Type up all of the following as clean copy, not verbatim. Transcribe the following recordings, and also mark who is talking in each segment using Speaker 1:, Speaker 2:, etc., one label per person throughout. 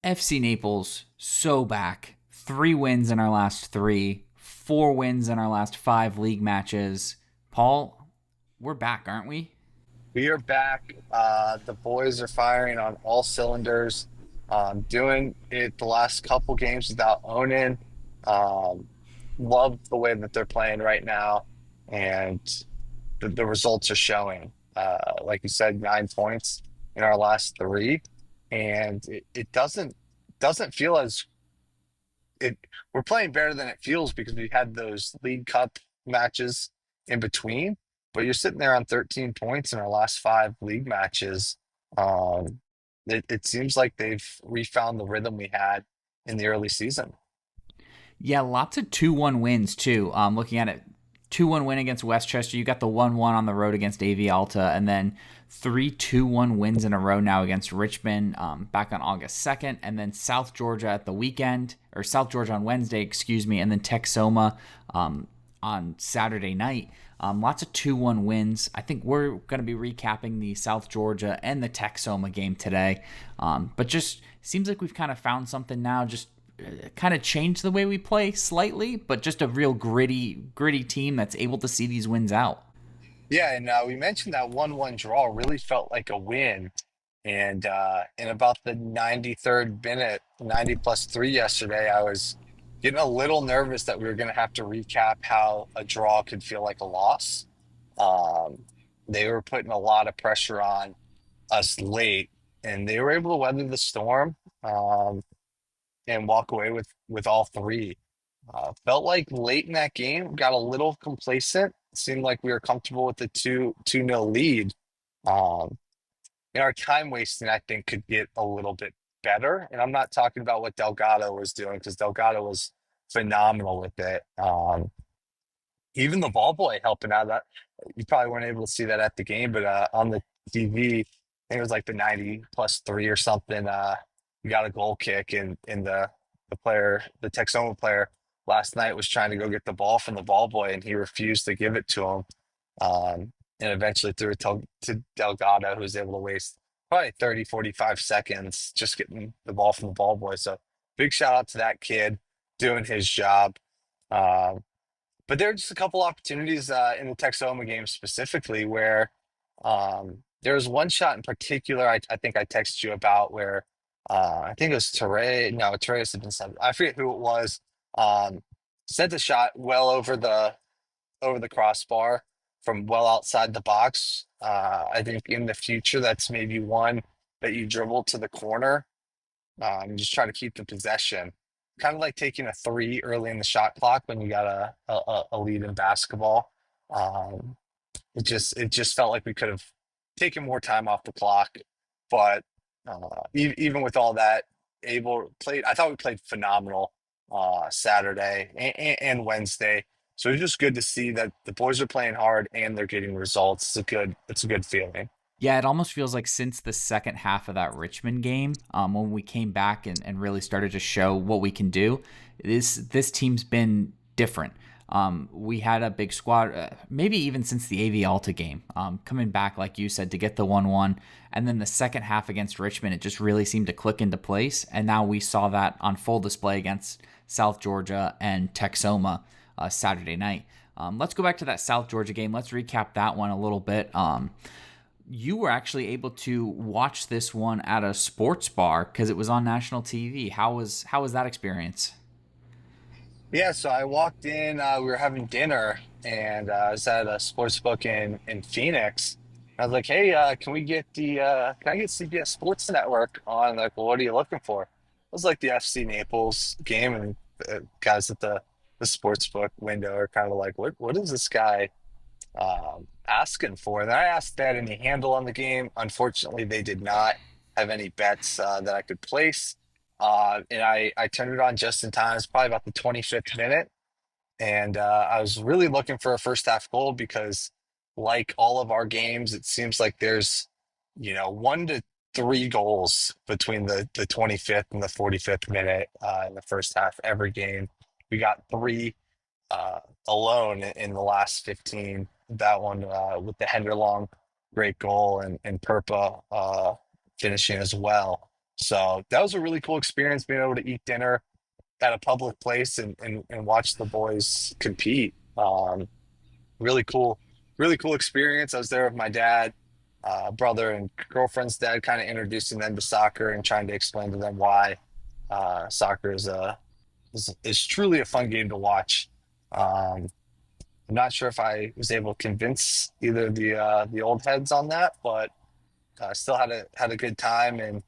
Speaker 1: FC Naples, so back. 3 wins in our last three, 4 wins in our last 5 league matches. Paul, we're back, aren't we?
Speaker 2: We are back. The boys are firing on all cylinders. Doing it the last couple games without owning. Um, love the way that they're playing right now, and the results are showing. Like you said, 9 points in our last three, and it doesn't feel as it. We're playing better than it feels because we had those League Cup matches in between, but you're sitting there on 13 points in our last 5 league matches. Um, it seems like they've refound the rhythm we had in the early season.
Speaker 1: Yeah, lots of 2-1 wins, too. Looking at it, 2-1 win against Westchester. You got the 1-1 on the road against AV Alta, and then 3-2-1 wins in a row now against Richmond back on August 2nd, and then South Georgia at the weekend, or South Georgia on Wednesday, excuse me, and then Texoma on Saturday night. Lots of 2-1 wins. I think we're going to be recapping the South Georgia and the Texoma game today. But just seems like we've kind of found something now, just kind of changed the way we play slightly, but just a real gritty team that's able to see these wins out.
Speaker 2: Yeah, and we mentioned that 1-1 draw really felt like a win. And in about the 93rd minute, 90 plus three yesterday, I was getting a little nervous that we were going to have to recap how a draw could feel like a loss. Um, they were putting a lot of pressure on us late, and they were able to weather the storm and walk away with all three. Felt like late in that game, got a little complacent. Seemed like we were comfortable with the two nil lead. Um, and our time wasting, I think, could get a little bit better. And I'm not talking about what Delgado was doing because Delgado was phenomenal with it. Even the ball boy helping out. That you probably weren't able to see that at the game, but on the TV, I think it was like the 90 plus three or something. We got a goal kick, and the Texoma player last night was trying to go get the ball from the ball boy, and he refused to give it to him. And eventually threw it to Delgado, who was able to waste probably 30, 45 seconds just getting the ball from the ball boy. So big shout out to that kid doing his job. Um, but there are just a couple opportunities in the Texoma game specifically where there was one shot in particular I think I texted you about where I think it was Teray. No, Teray had been sent. I forget who it was. Um, Sent a shot well over the crossbar from well outside the box. I think in the future that's maybe one that you dribble to the corner and just try to keep the possession. Kind of like taking a three early in the shot clock when you got a lead in basketball. Um, it just felt like we could have taken more time off the clock, but even with all that, able played. I thought we played phenomenal Saturday and Wednesday. So it's just good to see that the boys are playing hard and they're getting results. It's a good feeling.
Speaker 1: Yeah, it almost feels like since the second half of that Richmond game, when we came back and really started to show what we can do, this team's been different. We had a big squad, maybe even since the AV Alta game, coming back, like you said, to get the 1-1. And then the second half against Richmond, it just really seemed to click into place. And now we saw that on full display against South Georgia and Texoma Saturday night. Let's go back to that South Georgia game. Let's recap that one a little bit. You were actually able to watch this one at a sports bar because it was on national TV. How was that experience?
Speaker 2: Yeah, so I walked in, we were having dinner, and I was at a sports book in Phoenix. I was like, "Hey, can I get CBS Sports Network on?" Like, well, what are you looking for? It was like the FC Naples game, and guys at the sports book window are kind of like, "What is this guy asking for?" And I asked if they had any handle on the game. Unfortunately, they did not have any bets that I could place. And I turned it on just in time. It's probably about the 25th minute. And I was really looking for a first half goal because, like all of our games, it seems like there's, 1 to 3 goals between the 25th and the 45th minute in the first half every game. We got three alone in the last 15. That one with the Henderlong great goal and Perpa finishing as well. So that was a really cool experience being able to eat dinner at a public place and watch the boys compete. Really cool experience. I was there with my dad, brother, and girlfriend's dad, kind of introducing them to soccer and trying to explain to them why soccer is truly a fun game to watch. Um, I'm not sure if I was able to convince either the old heads on that, but still had a good time, and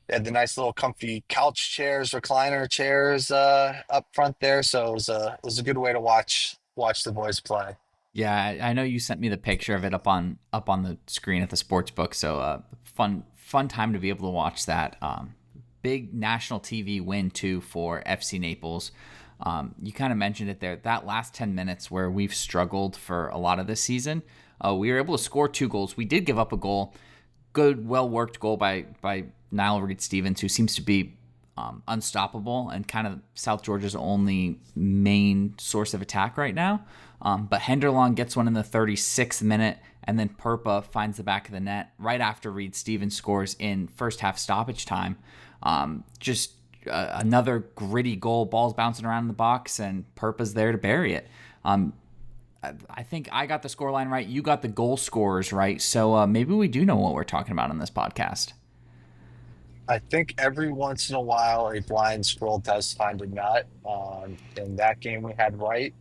Speaker 2: they had the nice little comfy couch chairs, recliner chairs up front there. So it was a good way to watch the boys play.
Speaker 1: Yeah, I know you sent me the picture of it up on the screen at the sports book. So fun time to be able to watch that. Big national TV win too for FC Naples. You kind of mentioned it there. That last 10 minutes where we've struggled for a lot of this season, we were able to score 2 goals. We did give up a goal. Good, well worked goal by Niall Reed-Stevens, who seems to be unstoppable and kind of South Georgia's only main source of attack right now. But Henderlon gets one in the 36th minute, and then Perpa finds the back of the net right after Reed-Stevens scores in first half stoppage time. Just another gritty goal, balls bouncing around in the box, and Perpa's there to bury it. I think I got the scoreline right. You got the goal scorers right. So maybe we do know what we're talking about on this podcast.
Speaker 2: I think every once in a while a blind squirrel does find a nut. In that game we had right.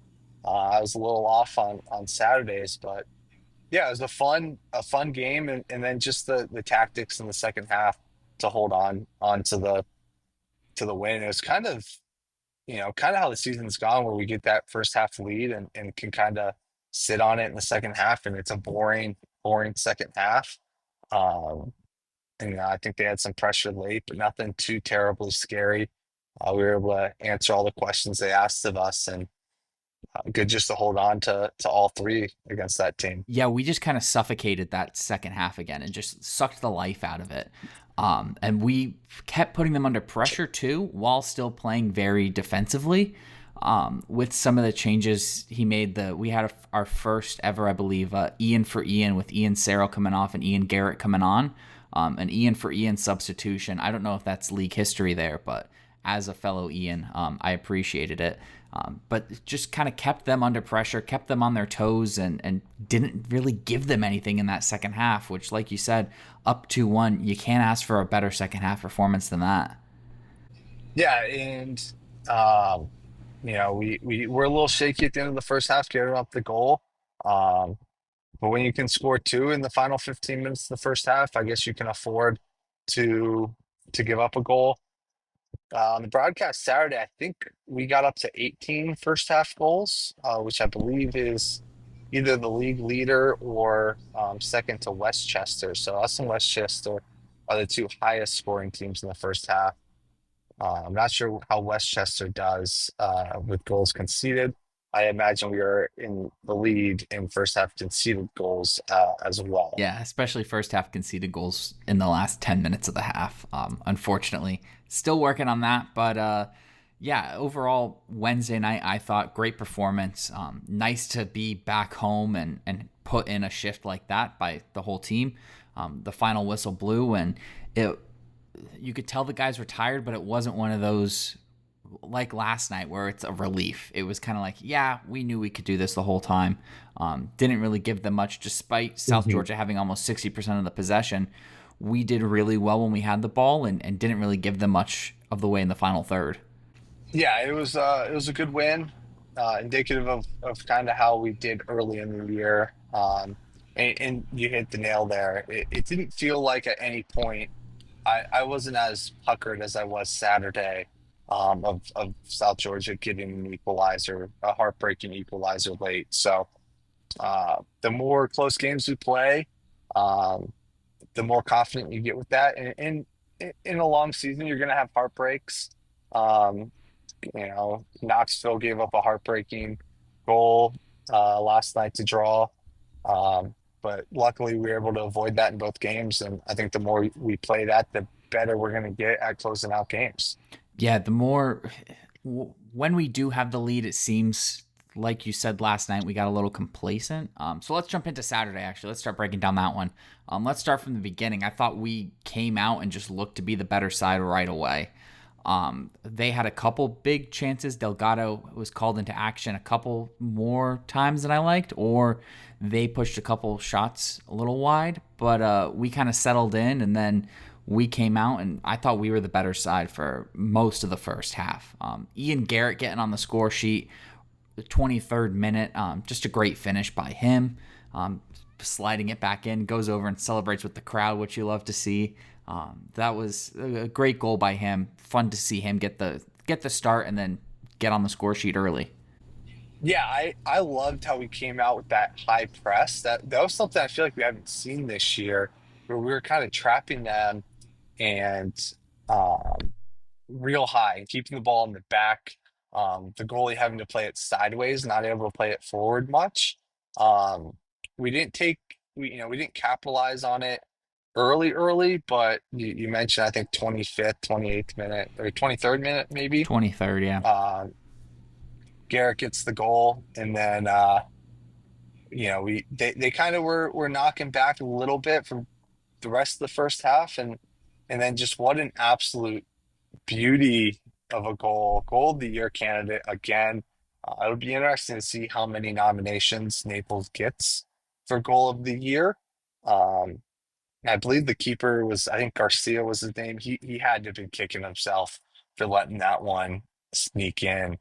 Speaker 2: I was a little off on Saturdays, but yeah, it was a fun game, and then just the tactics in the second half to hold on to the win. It was kind of kind of how the season's gone, where we get that first half lead and can kind of sit on it in the second half, and it's a boring second half. Um, and I think they had some pressure late, but nothing too terribly scary. We were able to answer all the questions they asked of us, and good just to hold on to all three against that team.
Speaker 1: Yeah, we just kind of suffocated that second half again and just sucked the life out of it. And we kept putting them under pressure too, while still playing very defensively. With some of the changes he made, we had our first ever, I believe, Ian for Ian, with Ian Sarrell coming off and Ian Garrett coming on. An Ian for Ian substitution. I don't know if that's league history there, but as a fellow Ian, I appreciated it. But just kind of kept them under pressure, kept them on their toes, and didn't really give them anything in that second half, which, like you said, up 2-1, you can't ask for a better second half performance than that.
Speaker 2: Yeah, and um, we were a little shaky at the end of the first half, giving up the goal. Um, but when you can score two in the final 15 minutes of the first half, I guess you can afford to give up a goal. On the broadcast Saturday, I think we got up to 18 first half goals, which I believe is either the league leader or second to Westchester. So us and Westchester are the two highest scoring teams in the first half. I'm not sure how Westchester does with goals conceded. I imagine we are in the lead in first half conceded goals as well.
Speaker 1: Yeah, especially first half conceded goals in the last 10 minutes of the half. Unfortunately, still working on that. But yeah, overall, Wednesday night, I thought great performance. Nice to be back home and put in a shift like that by the whole team. The final whistle blew, and you could tell the guys were tired, but it wasn't one of those like last night where it's a relief. It was kind of like, yeah, we knew we could do this the whole time. Didn't really give them much, despite South Georgia having almost 60% of the possession. We did really well when we had the ball, and didn't really give them much of the way in the final third.
Speaker 2: Yeah, it was a good win, indicative of kind of how we did early in the year. And you hit the nail there. It didn't feel like at any point I wasn't as puckered as I was Saturday, of South Georgia getting an equalizer, a heartbreaking equalizer late. So the more close games we play, um, the more confident you get with that. And in a long season, you're going to have heartbreaks. Um, Knoxville gave up a heartbreaking goal last night to draw. But luckily, we were able to avoid that in both games. And I think the more we play that, the better we're going to get at closing out games.
Speaker 1: Yeah, the more when we do have the lead, it seems like you said last night, we got a little complacent. So let's jump into Saturday, actually. Let's start breaking down that one. Let's start from the beginning. I thought we came out and just looked to be the better side right away. They had a couple big chances. Delgado was called into action a couple more times than I liked, or they pushed a couple shots a little wide. But we kind of settled in, and then we came out, and I thought we were the better side for most of the first half. Ian Garrett getting on the score sheet, the 23rd minute, just a great finish by him. Sliding it back in, goes over and celebrates with the crowd, which you love to see. That was a great goal by him. Fun to see him get the start and then get on the score sheet early.
Speaker 2: Yeah, I loved how we came out with that high press. That was something I feel like we haven't seen this year, where we were kind of trapping them and um, real high, keeping the ball in the back. The goalie having to play it sideways, not able to play it forward much. Um, we didn't take we didn't capitalize on it early, but you mentioned I think 25th, 28th minute or 23rd minute maybe.
Speaker 1: 23rd, yeah.
Speaker 2: Um, Garrett gets the goal, and then they kind of were knocking back a little bit for the rest of the first half, and then just what an absolute beauty of a goal of the year candidate again. It'll be interesting to see how many nominations Naples gets for goal of the year. Um, I believe the keeper was, I think Garcia was his name. He had to have been kicking himself for letting that one sneak in.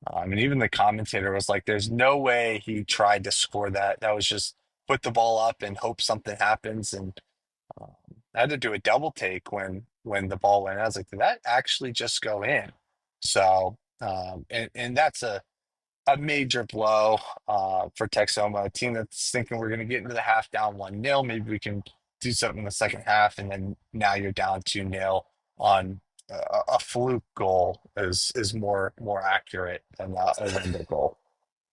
Speaker 2: And even the commentator was like, "There's no way he tried to score that. That was just put the ball up and hope something happens." And um, I had to do a double take when the ball went. I was like, "Did that actually just go in?" So, and that's a major blow for Texoma, a team that's thinking we're going to get into the half down 1-0. Maybe we can do something in the second half, and then now you're down 2-0 on a fluke goal is more accurate than a random goal.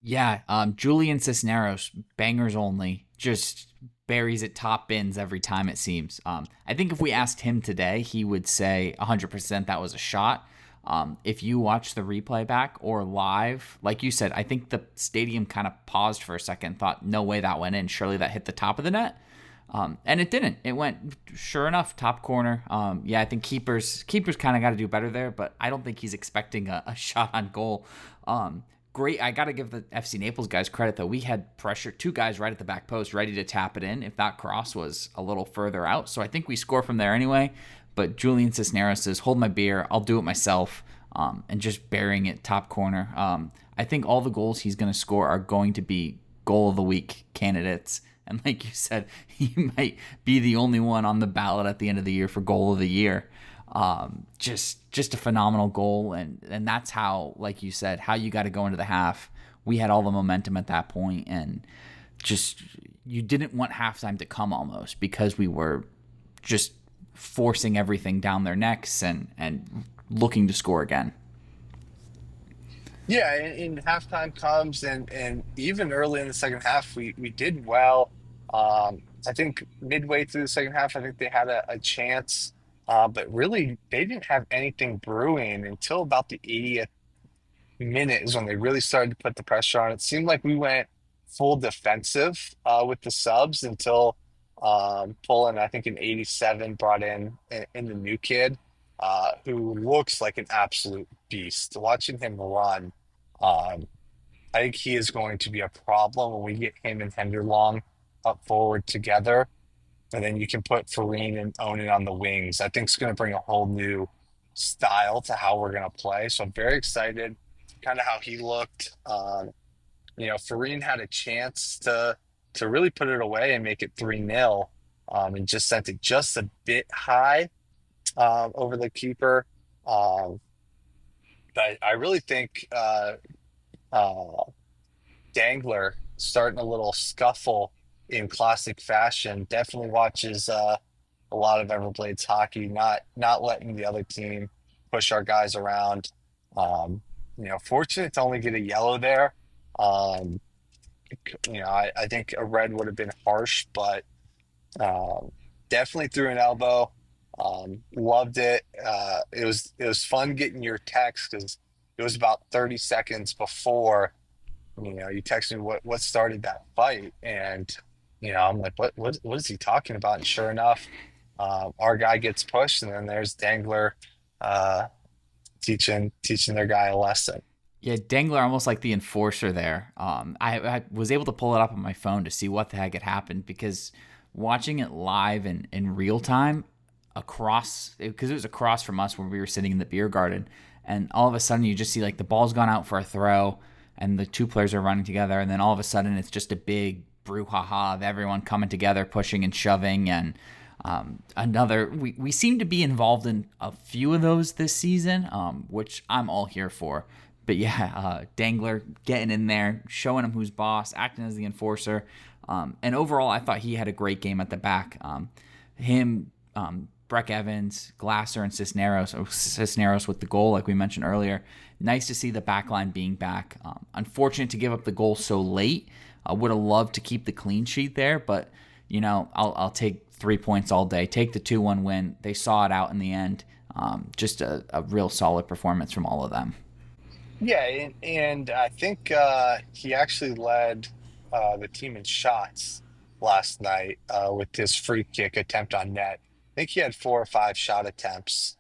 Speaker 1: Yeah, Julian Cisneros, bangers only, just buries it top bins every time it seems. I think if we asked him today, he would say 100% that was a shot. If you watch the replay back or live, like you said, I think the stadium kind of paused for a second, thought, no way that went in. Surely that hit the top of the net. And it didn't. It went, sure enough, top corner. Yeah, I think keepers kind of got to do better there, but I don't think he's expecting a shot on goal. Great. I got to give the FC Naples guys credit, though. We had pressure, two guys right at the back post, ready to tap it in if that cross was a little further out. So I think we score from there anyway. But Julian Cisneros says, hold my beer, I'll do it myself, and just burying it top corner. I think all the goals he's going to score are going to be goal of the week candidates. And like you said, he might be the only one on the ballot at the end of the year for goal of the year. Just a phenomenal goal. And that's how, like you said, how you got to go into the half. We had all the momentum at that point, and just you didn't want halftime to come almost because we were just forcing everything down their necks and looking to score again.
Speaker 2: Yeah, and halftime comes, and even early in the second half, we did well. I think midway through the second half, I think they had a chance, but really they didn't have anything brewing until about the 80th minute is when they really started to put the pressure on. It seemed like we went full defensive with the subs until Poland, I think in 87, brought in the new kid who looks like an absolute beast. Watching him run, um, I think he is going to be a problem when we get him and Henderlong up forward together. And then you can put Farine and Onan on the wings. I think it's going to bring a whole new style to how we're going to play. So I'm very excited, kind of how he looked. Farine had a chance to really put it away and make it 3-0, and just sent it just a bit high over the keeper. Um, but I really think uh, Dangler starting a little scuffle in classic fashion. Definitely watches a lot of Everblades hockey, not letting the other team push our guys around. Um, Fortunate to only get a yellow there. Um, I think a red would have been harsh, but um, definitely threw an elbow. Loved it. It was fun getting your text because it was about 30 seconds before You text me what started that fight, and I'm like, what is he talking about? And sure enough, our guy gets pushed, and then there's Dangler uh, teaching their guy a lesson.
Speaker 1: Yeah, Dangler almost like the enforcer there. I was able to pull it up on my phone to see what the heck had happened because watching it live and in real time across, because it was across from us where we were sitting in the beer garden, and all of a sudden you just see like the ball's gone out for a throw and the two players are running together, and then all of a sudden it's just a big brouhaha of everyone coming together, pushing and shoving, and we seem to be involved in a few of those this season, which I'm all here for. But yeah, Dangler getting in there, showing him who's boss, acting as the enforcer. And overall, I thought he had a great game at the back. Breck Evans, Glasser, and Cisneros with the goal, like we mentioned earlier. Nice to see the back line being back. Unfortunate to give up the goal so late. I would have loved to keep the clean sheet there, but I'll take 3 points all day. Take the 2-1 win. They saw it out in the end. Just a real solid performance from all of them.
Speaker 2: Yeah, and I think he actually led the team in shots last night with his free kick attempt on net. I think he had 4 or 5 shot attempts,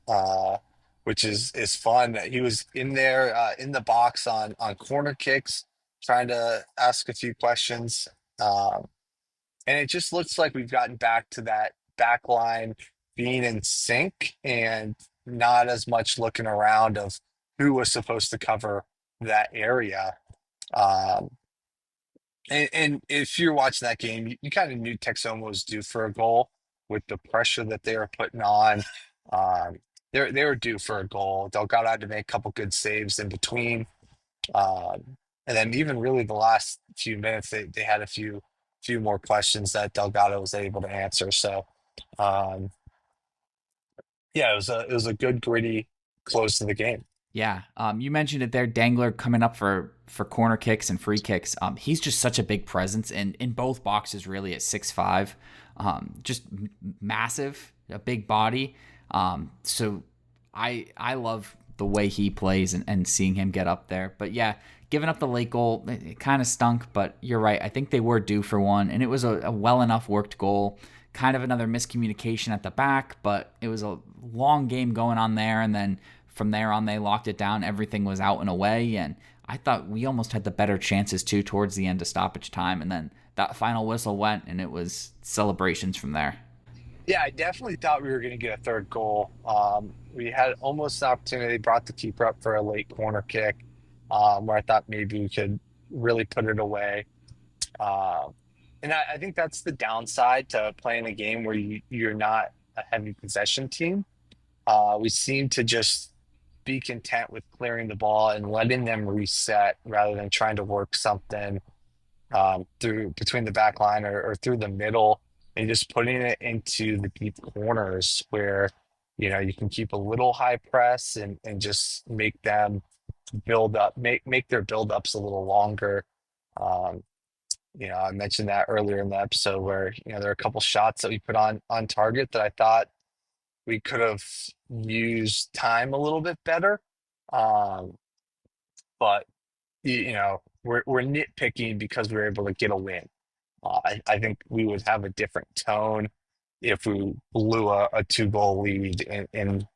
Speaker 2: which is fun. He was in there in the box on corner kicks, trying to ask a few questions. Um, and it just looks like we've gotten back to that back line being in sync and not as much looking around of who was supposed to cover that area. Um, and if you're watching that game, you kind of knew Texoma was due for a goal with the pressure that they were putting on. Um, they were due for a goal. Delgado had to make a couple good saves in between. And then even really the last few minutes, they had a few more questions that Delgado was able to answer. So um, yeah, it was a good gritty close to the game.
Speaker 1: Yeah, you mentioned it there. Dangler coming up for corner kicks and free kicks. He's just such a big presence in both boxes, really at 6'5", just massive, a big body. So I love the way he plays and seeing him get up there. But yeah, giving up the late goal, it kind of stunk. But you're right. I think they were due for one, and it was a well enough worked goal. Kind of another miscommunication at the back, but it was a long game going on there, and then from there on, they locked it down. Everything was out and away, and I thought we almost had the better chances too towards the end of stoppage time. And then that final whistle went, and it was celebrations from there.
Speaker 2: Yeah, I definitely thought we were going to get a third goal. We had almost an opportunity, brought the keeper up for a late corner kick, where I thought maybe we could really put it away. Um, and I think that's the downside to playing a game where you're not a heavy possession team. We seem to just be content with clearing the ball and letting them reset rather than trying to work something through between the back line or through the middle and just putting it into the deep corners where you can keep a little high press and just make them build up, make their build ups a little longer. Um, I mentioned that earlier in the episode where there are a couple shots that we put on target that I thought we could have used time a little bit better. Um, but we're nitpicking because we were able to get a win. I think we would have a different tone if we blew a 2-goal lead in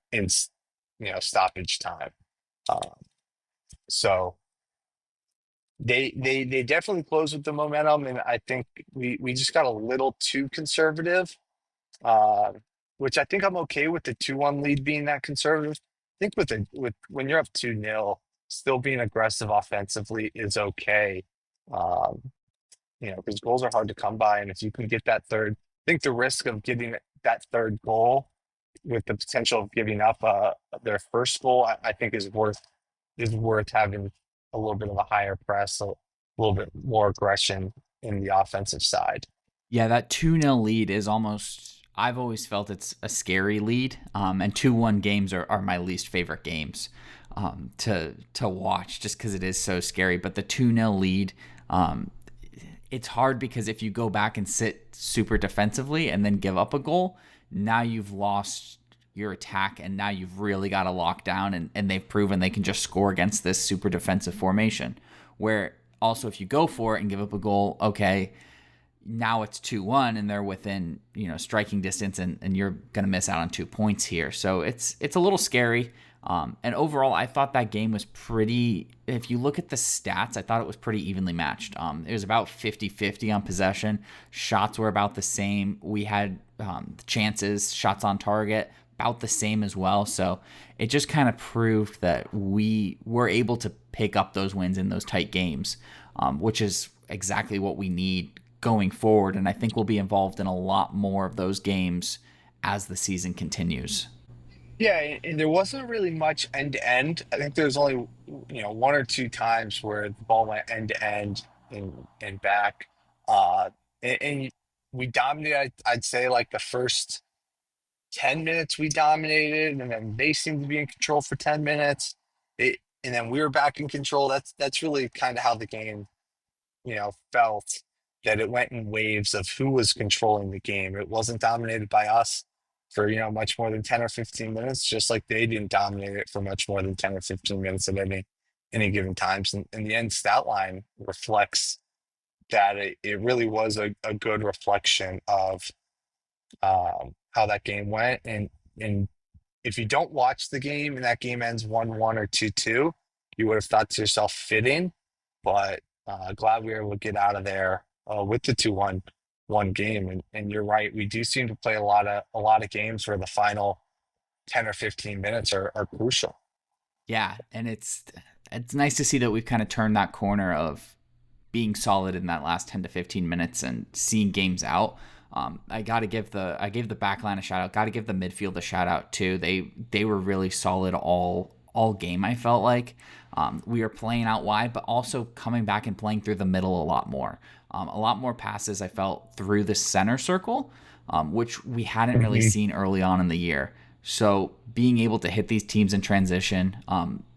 Speaker 2: stoppage time. Um, so they definitely closed with the momentum, and I think we just got a little too conservative, uh, which I think I'm okay with the 2-1 lead being that conservative. I think with when you're up 2-0, still being aggressive offensively is okay. Um, because goals are hard to come by, and if you can get that third, I think the risk of getting that third goal with the potential of giving up their first goal, I think is worth having a little bit of a higher press, a little bit more aggression in the offensive side.
Speaker 1: Yeah, that 2-0 lead is almost, I've always felt it's a scary lead. And 2-1 games are my least favorite games to watch just because it is so scary. But the 2-0 lead, it's hard because if you go back and sit super defensively and then give up a goal, now you've lost your attack and now you've really got to lock down, and they've proven they can just score against this super defensive formation where also, if you go for it and give up a goal, okay, now it's 2-1 and they're within, striking distance, and you're going to miss out on 2 points here. So it's a little scary. And overall, I thought that game was pretty, if you look at the stats, I thought it was pretty evenly matched. It was about 50-50 on possession. Shots were about the same. We had chances, shots on target, about the same as well. So it just kind of proved that we were able to pick up those wins in those tight games, which is exactly what we need going forward. And I think we'll be involved in a lot more of those games as the season continues.
Speaker 2: Yeah, and there wasn't really much end to end. I think there was only, one or two times where the ball went end to end and back. Uh, and we dominated, I'd say, like the first 10 minutes we dominated, and then they seemed to be in control for 10 minutes. And then we were back in control. That's really kind of how the game, felt, that it went in waves of who was controlling the game. It wasn't dominated by us for, much more than 10 or 15 minutes, just like they didn't dominate it for much more than 10 or 15 minutes at any given times. And the end stat line reflects that it really was a good reflection of how that game went. And if you don't watch the game and that game ends 1-1 or 2-2, you would have thought to yourself, fitting, but glad we were able to get out of there with the 2-1 game. And you're right, we do seem to play a lot of games where the final 10 or 15 minutes are crucial.
Speaker 1: Yeah, and it's nice to see that we've kind of turned that corner of being solid in that last 10 to 15 minutes and seeing games out. I gave the back line a shout out. Got to give the midfield a shout out too. They were really solid all game. I felt like we were playing out wide, but also coming back and playing through the middle a lot more. A lot more passes I felt through the center circle, which we hadn't really
Speaker 2: Mhm.
Speaker 1: seen early on in the year. So being able to hit these teams in transition,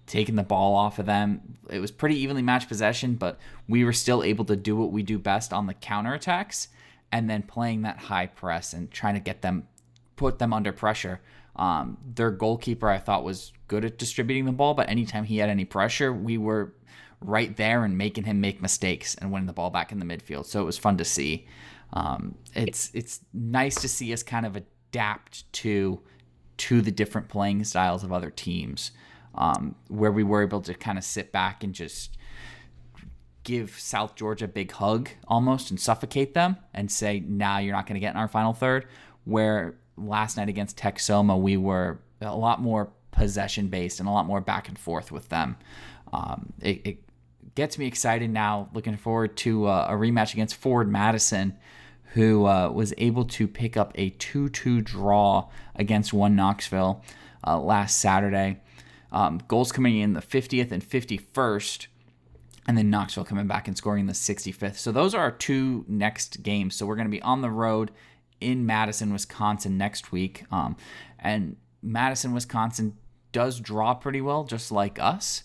Speaker 1: taking the ball off of them, it was pretty evenly matched possession, but we were still able to do what we do best on the counterattacks, and then playing that high press and trying to put them under pressure. Their goalkeeper, I thought, was good at distributing the ball, but anytime he had any pressure, we were right there and making him make mistakes and winning the ball back in the midfield. So it was fun to see. It's nice to see us kind of adapt to the different playing styles of other teams, where we were able to kind of sit back and just give South Georgia a big hug almost and suffocate them and say, nah, you're not going to get in our final third. Where last night against Texoma, we were a lot more possession based and a lot more back and forth with them. It gets me excited now, looking forward to a rematch against Ford Madison, who was able to pick up a 2-2 draw against One Knoxville last Saturday. Goals coming in the 50th and 51st, and then Knoxville coming back and scoring the 65th. So those are our two next games. So we're going to be on the road in Madison, Wisconsin next week. And Madison, Wisconsin does draw pretty well, just like us.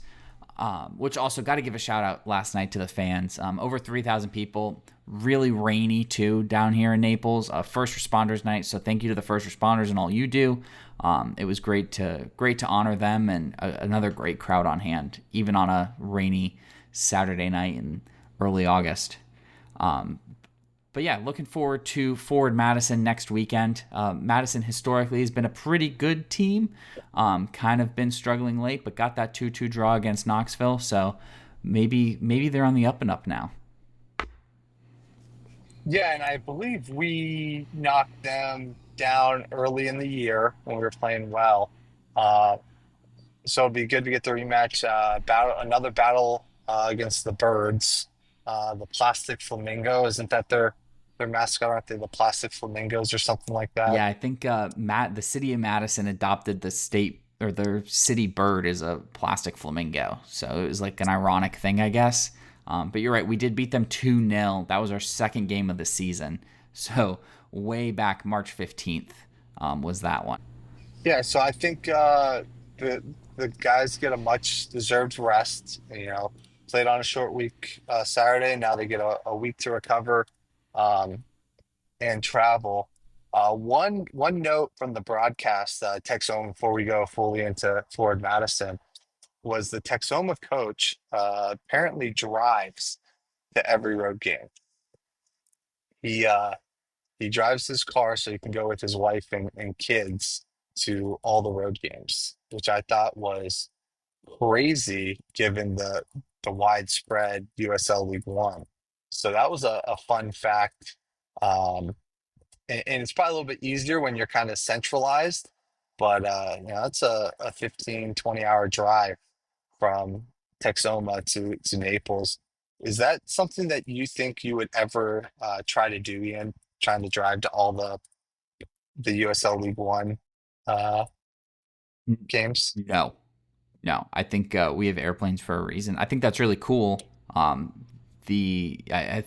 Speaker 1: Which also got to give a shout out last night to the fans. Over 3,000 people. Really rainy too down here in Naples. First responders night, so thank you to the first responders and all you do. It was great to honor them, and another great crowd on hand, even on a rainy Saturday night in early August. But yeah, looking forward to Forward Madison next weekend. Madison historically has been a pretty good team. Kind of been struggling late, but got that 2-2 draw against Knoxville. So maybe they're on the up and up now.
Speaker 2: Yeah, and I believe we knocked them down early in the year when we were playing well. Uh, so it'd be good to get the rematch, another battle against the Birds, the Plastic Flamingo. Isn't that their mascot? Aren't they the Plastic Flamingos or something like that?
Speaker 1: Yeah, I think the city of Madison adopted the state or their city bird is a plastic flamingo. So it was like an ironic thing, I guess. But you're right, we did beat them 2-0. That was our second game of the season. So way back March 15th was that one.
Speaker 2: Yeah, so I think the the guys get a much deserved rest. Played on a short week Saturday. Now they get a week to recover. Um, and travel. One note from the broadcast, Texoma, before we go fully into Ford Madison, was the Texoma coach apparently drives. to every road game. He he drives his car so he can go with his wife and kids to all the road games, which I thought was crazy given the widespread USL League One. So that was a fun fact. Um, and it's probably a little bit easier when you're kind of centralized, but that's a 15, 20 hour drive from Texoma to Naples. Is that something that you think you would ever try to do, Ian? Trying to drive to all the USL League One uh, games?
Speaker 1: No, no. I think we have airplanes for a reason. I think that's really cool. I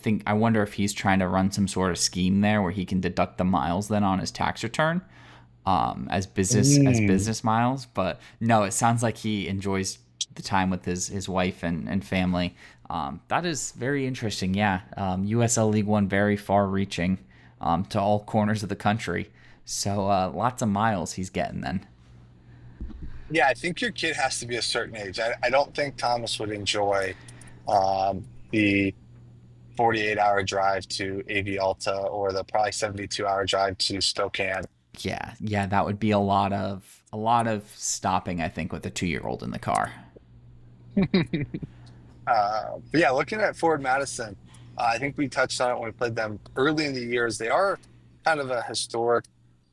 Speaker 1: think I wonder if he's trying to run some sort of scheme there where he can deduct the miles then on his tax return as
Speaker 2: Mm.
Speaker 1: business miles. But no, it sounds like he enjoys the time with his wife and family. That is very interesting. Yeah, USL League One, very far reaching to all corners of the country. So lots of miles he's getting then.
Speaker 2: Yeah, I think your kid has to be a certain age. I don't think Thomas would enjoy the 48-hour drive to AV Alta or the probably 72-hour drive to Spokane.
Speaker 1: Yeah, yeah, that would be a lot of stopping. I think with a 2 year old in the car.
Speaker 2: But yeah, looking at Ford Madison, I think we touched on it when we played them early in the years. They are kind of a historic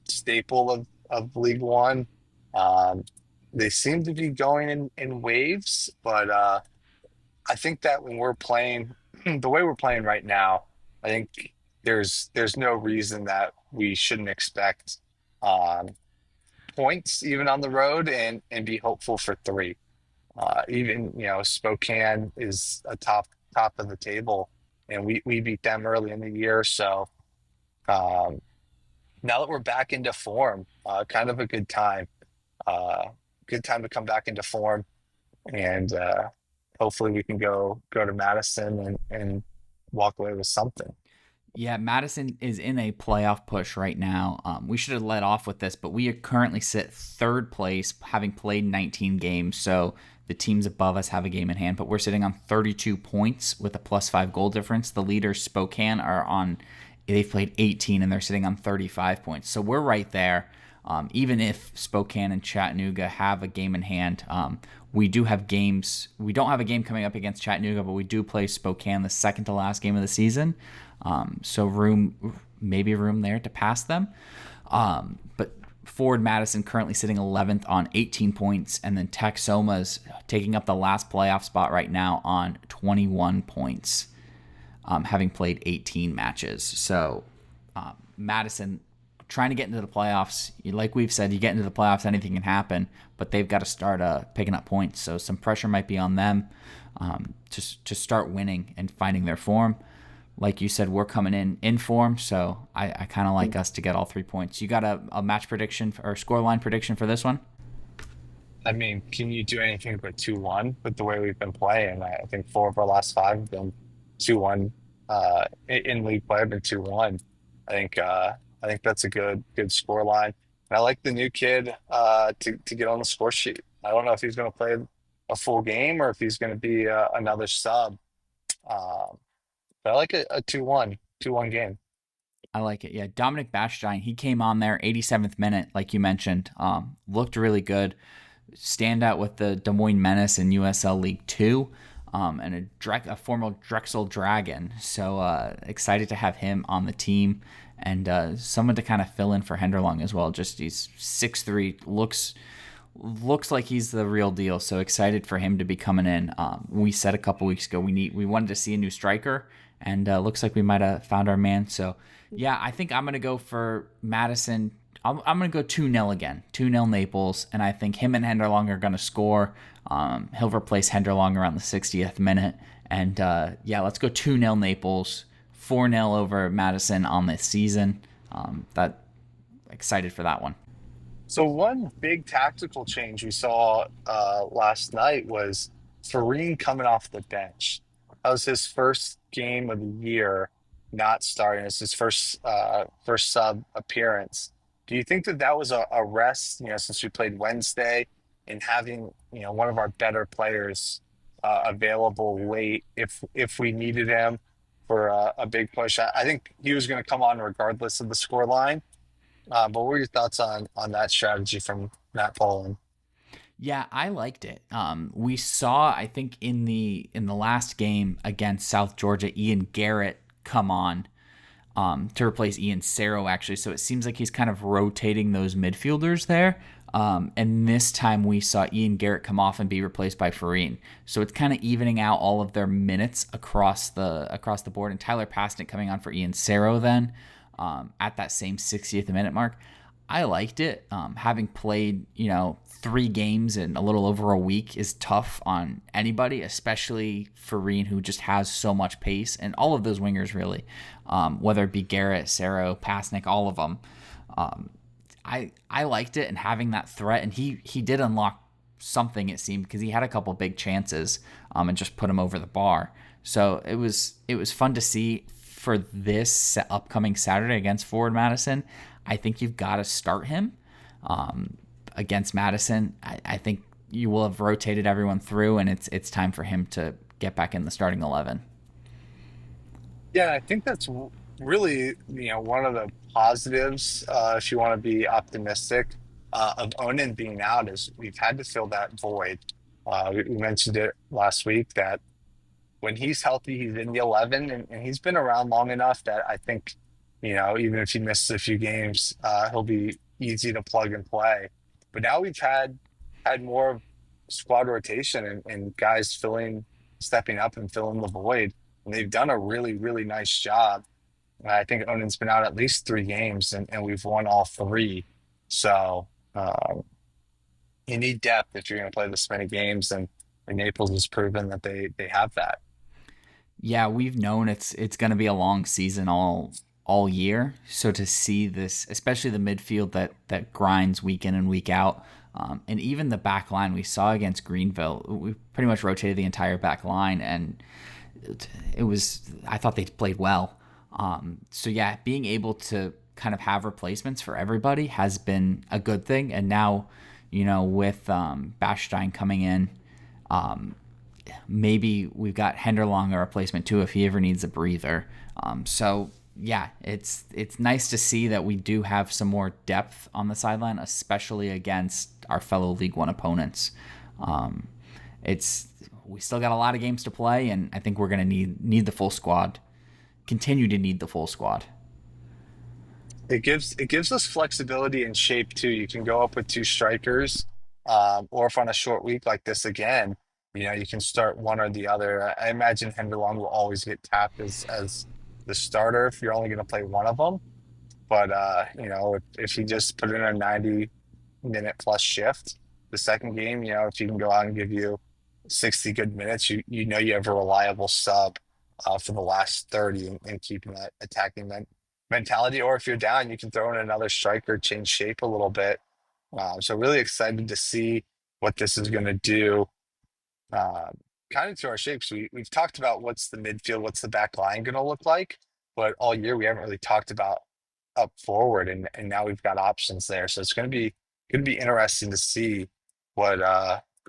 Speaker 2: staple of League One. Um, they seem to be going in waves, but I think that when we're playing the way we're playing right now, I think there's no reason that we shouldn't expect um, points even on the road and be hopeful for three. Even Spokane is a top of the table, and we beat them early in the year. So um, now that we're back into form, kind of a good time. Good time to come back into form, and hopefully we can go to Madison and walk away with something.
Speaker 1: Yeah, Madison is in a playoff push right now. We should have led off with this, but we currently sit third place, having played 19 games. So the teams above us have a game in hand, but we're sitting on 32 points with a +5 goal difference. The leaders, Spokane, they've played 18 and they're sitting on 35 points. So we're right there. Even if Spokane and Chattanooga have a game in hand, we do have games. We don't have a game coming up against Chattanooga, but we do play Spokane the second to last game of the season. So maybe room there to pass them. But Ford Madison currently sitting 11th on 18 points, and then Texoma's taking up the last playoff spot right now on 21 points, having played 18 matches. So Madison trying to get into the playoffs. Like we've said, you get into the playoffs, anything can happen, but they've got to start picking up points. So some pressure might be on them to start winning and finding their form. Like you said, we're coming in form, so I kind of like us to get all 3 points. You got a match prediction or scoreline prediction for this one?
Speaker 2: I mean, can you do anything but 2-1 with the way we've been playing? I think four of our last five have been 2-1 in league play have been 2-1. I think I think that's a good score line. And I like the new kid to get on the score sheet. I don't know if he's going to play a full game or if he's going to be another sub. Um, but I like a 2-1 game.
Speaker 1: I like it. Yeah, Dominic Baststein, he came on there 87th minute, like you mentioned. Looked really good. Standout with the Des Moines Menace in USL League Two, and a former Drexel Dragon. So excited to have him on the team and someone to kind of fill in for Henderlong as well. Just he's 6'3", looks like he's the real deal. So excited for him to be coming in. We said a couple weeks ago we wanted to see a new striker, and looks like we might have found our man. So yeah, I think I'm gonna go for Madison. I'm gonna go 2-0 again, 2-0 Naples, and I think him and Henderlong are gonna score. He'll replace Henderlong around the 60th minute, and yeah, let's go 2-0 Naples, 4-0 over Madison on this season. That excited for that one.
Speaker 2: So one big tactical change we saw last night was Farine coming off the bench. That was his first game of the year, not starting. It's his first sub appearance. Do you think that that was a rest? Since we played Wednesday and having one of our better players available late if we needed him for a big push. I think he was going to come on regardless of the score line. But what were your thoughts on that strategy from Matt Poland?
Speaker 1: Yeah, I liked it. We saw, I think, in the last game against South Georgia, Ian Garrett come on to replace Ian Cerro, actually. So it seems like he's kind of rotating those midfielders there. And this time we saw Ian Garrett come off and be replaced by Farine. So it's kind of evening out all of their minutes across the board. And Tyler Pasnick coming on for Ian Cerro then at that same 60th minute mark. I liked it. Having played, 3 games in a little over a week is tough on anybody, especially Farine, who just has so much pace, and all of those wingers really, whether it be Garrett, Cerro, Pasnick, all of them. I liked it, and having that threat, and he did unlock something, it seemed, because he had a couple big chances and just put him over the bar. So it was fun to see for this upcoming Saturday against Forward Madison. I think you've got to start him against Madison. I think you will have rotated everyone through, and it's time for him to get back in the starting 11.
Speaker 2: Yeah, I think that's really, one of the positives, if you want to be optimistic, of Onan being out is we've had to fill that void. We mentioned it last week that when he's healthy, he's in the 11, and he's been around long enough that I think, even if he misses a few games, he'll be easy to plug and play. But now we've had more squad rotation and guys stepping up and filling the void, and they've done a really, really nice job. I think Onan's been out at least 3 games, and we've won all 3. So you need depth if you're going to play this many games, and Naples has proven that they have that.
Speaker 1: Yeah, we've known it's going to be a long season all year. So to see this, especially the midfield that grinds week in and week out, and even the back line we saw against Greenville, we pretty much rotated the entire back line, and I thought they played well. So yeah, being able to kind of have replacements for everybody has been a good thing. And now, with Bashstein coming in, maybe we've got Henderlong a replacement too if he ever needs a breather. So yeah, it's nice to see that we do have some more depth on the sideline, especially against our fellow League One opponents. We still got a lot of games to play, and I think we're going to need the full squad. Continue to need the full squad.
Speaker 2: It gives us flexibility and shape too. You can go up with 2 strikers, or if on a short week like this again, you can start one or the other. I imagine Henderlong will always get tapped as the starter if you're only going to play one of them. But if you just put in a 90-minute plus shift, the second game, if you can go out and give you 60 good minutes, you have a reliable sub for the last 30 and keeping that attacking mentality. Or if you're down, you can throw in another striker, change shape a little bit. So really excited to see what this is going to do uh, kind of to our shapes. We've talked about what's the midfield, what's the back line going to look like, but all year we haven't really talked about up forward, and now we've got options there. So it's going to be interesting to see what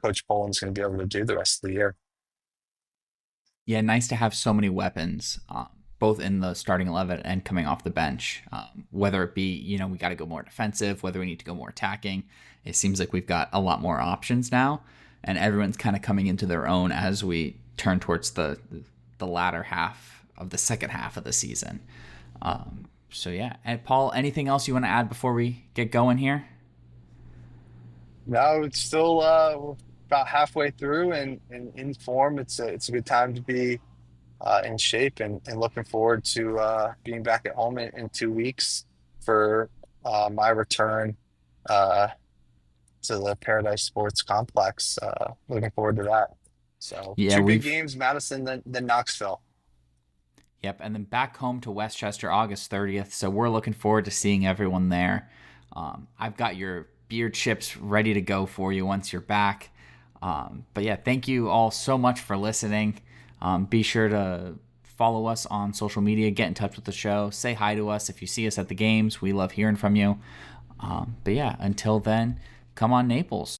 Speaker 2: Coach Poland's going to be able to do the rest of the year.
Speaker 1: Yeah, nice to have so many weapons, both in the starting 11 and coming off the bench. Whether it be, we got to go more defensive, whether we need to go more attacking. It seems like we've got a lot more options now, and everyone's kind of coming into their own as we turn towards the latter half of the second half of the season. So yeah, and Paul, anything else you want to add before we get going here?
Speaker 2: No, it's still we're about halfway through and in form. It's a good time to be in shape and looking forward to being back at home in 2 weeks for my return uh, to the Paradise Sports Complex. Looking forward to that. So
Speaker 1: Yeah,
Speaker 2: 2 big
Speaker 1: we've
Speaker 2: games, Madison, then Knoxville.
Speaker 1: Yep, and then back home to Westchester August 30th. So we're looking forward to seeing everyone there. I've got your beer chips ready to go for you once you're back. But yeah, thank you all so much for listening. Be sure to follow us on social media, get in touch with the show, say hi to us if you see us at the games. We love hearing from you. But yeah, until then, come on, Naples.